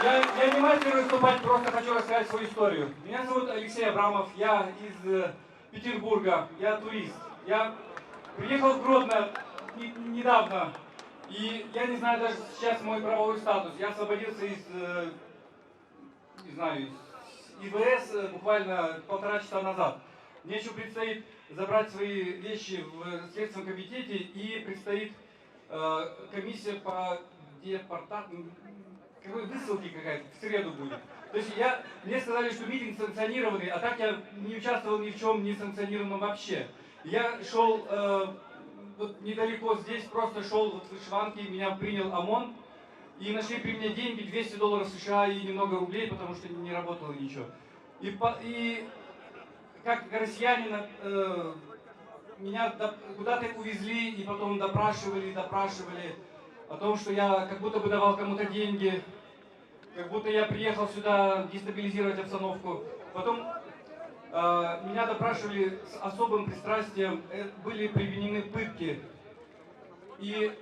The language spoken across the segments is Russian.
Я не мастер выступать, просто хочу рассказать свою историю. Меня зовут Алексей Абрамов, я из Петербурга, я турист. Я приехал в Гродно недавно, и я не знаю даже сейчас мой правовой статус. Я освободился из, не знаю, из ИВС буквально 1,5 часа назад. Мне еще предстоит забрать свои вещи в Следственном комитете, и предстоит комиссия по какой высылки какая-то в среду будет. То есть мне сказали, что митинг санкционированный, а так я не участвовал ни в чем не санкционированном вообще. Я шел вот недалеко здесь, просто шел вот в вышиванке, меня принял ОМОН, и нашли при мне деньги, $200 США и немного рублей, потому что не работало ничего. И как россиянина меня куда-то увезли и потом допрашивали о том, что я как будто бы давал кому-то деньги, как будто я приехал сюда дестабилизировать обстановку. Потом меня допрашивали с особым пристрастием, были применены пытки. И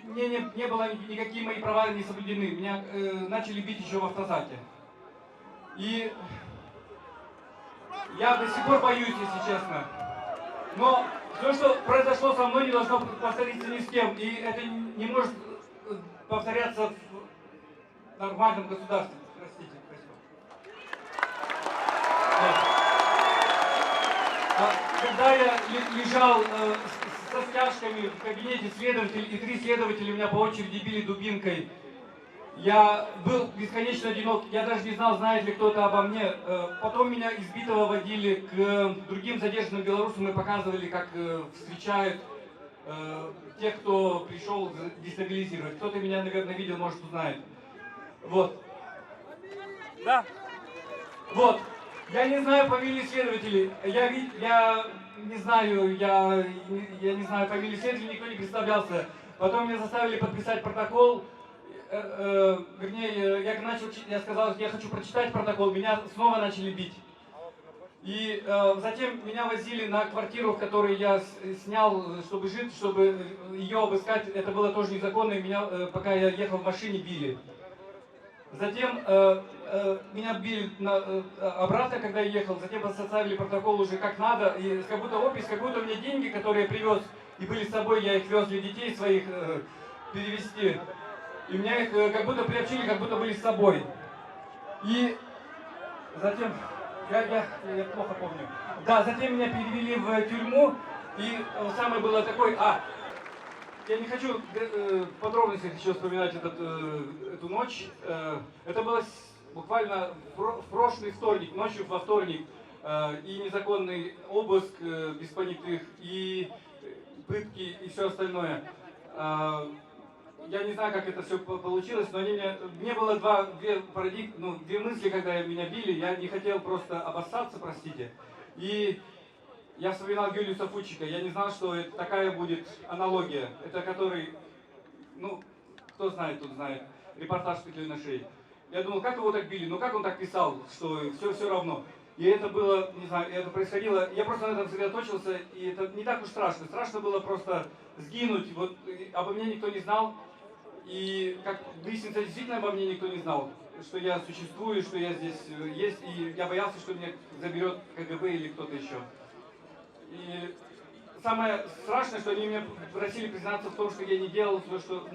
мне не было, никакие мои права не соблюдены. Меня начали бить еще в автозаке. И я до сих пор боюсь, если честно. Но все, что произошло со мной, не должно повториться ни с кем. И это не может повторяться в нормальном государстве. Простите, спасибо. Когда я лежал со стяжками в кабинете следователя, и 3 следователя меня по очереди били дубинкой, я был бесконечно одинок, я даже не знал, знает ли кто-то обо мне. Потом меня избитого водили к другим задержанным белорусам и показывали, как встречают тех, кто пришел дестабилизировать. Кто-то меня, наверное, видел, может, узнает. Вот. Да. Вот. Я не знаю фамилии следователей. Я не знаю фамилии следователей, никто не представлялся. Потом меня заставили подписать протокол. Вернее, я сказал, что я хочу прочитать протокол, меня снова начали бить. И затем меня возили на квартиру, в которой я снял, чтобы жить, чтобы ее обыскать. Это было тоже незаконно, и меня, пока я ехал в машине, били. Затем меня били обратно, когда я ехал, затем составили протокол уже как надо, и как будто опись, как будто мне деньги, которые я привез и были с собой, я их вез для детей своих перевести. И меня их как будто приобщили, как будто были с собой. И затем, я плохо помню. Да, затем меня перевели в тюрьму, и самое было такое, я не хочу в подробностях еще вспоминать эту ночь. Это было буквально в прошлый вторник, ночью во вторник, и незаконный обыск без понятых, и пытки, и все остальное. Я не знаю, как это все получилось, но мне было две мысли, когда меня били. Я не хотел просто обоссаться, простите. И я вспоминал Юлиуса Фудчика. Я не знал, что это такая будет аналогия. Это который, кто знает, тот знает. Репортаж «Петлей на шее». Я думал, как его так били? Как он так писал, что все равно. И это было, не знаю, это происходило. Я просто на этом сосредоточился, и это не так уж страшно. Страшно было просто сгинуть. Вот обо мне никто не знал. И, как выяснится, действительно обо мне никто не знал, что я существую, что я здесь есть, и я боялся, что меня заберет КГБ или кто-то еще. И самое страшное, что они меня просили признаться в том, что я не делал, что,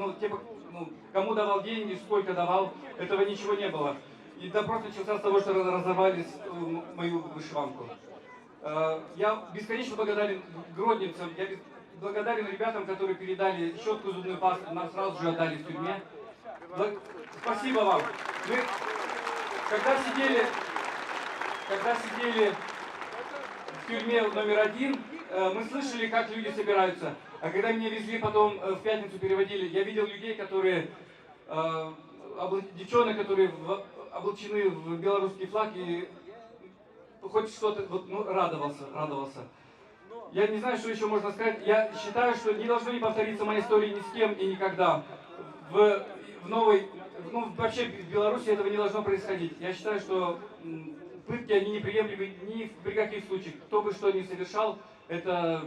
кому давал деньги, сколько давал, этого ничего не было. И допрос начался с того, что разорвали мою вышиванку. Я бесконечно благодарен гродненцам, я благодарен ребятам, которые передали щетку, зубную пасту, нам сразу же отдали в тюрьме. Спасибо вам. Мы, когда сидели в тюрьме номер 1, мы слышали, как люди собираются. А когда меня везли потом в пятницу, переводили, я видел людей, которые, девчонок, которые облачены в белорусский флаг, и хоть что-то, радовался. Я не знаю, что еще можно сказать. Я считаю, что не должно не повториться моя история ни с кем и никогда. Вообще в Беларуси этого не должно происходить. Я считаю, что пытки, они неприемлемы ни при каких случаях. Кто бы что ни совершал, это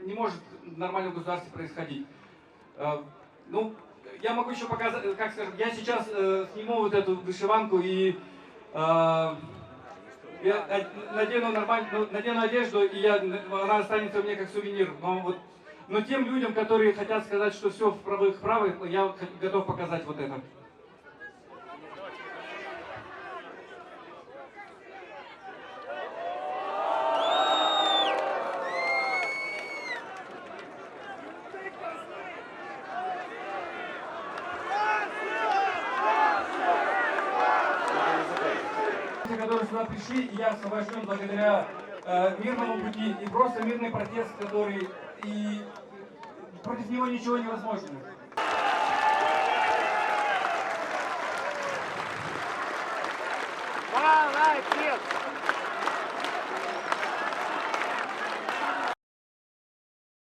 не может в нормальном государстве происходить. я могу еще показать, как скажем, я сейчас сниму вот эту вышиванку и я надену надену одежду, и она останется у меня как сувенир. Но тем людям, которые хотят сказать, что все в правых правых, я готов показать вот это. Которые сюда пришли, и я освобожден благодаря мирному пути, и просто мирный протест, который, и против него ничего невозможно. Молодец!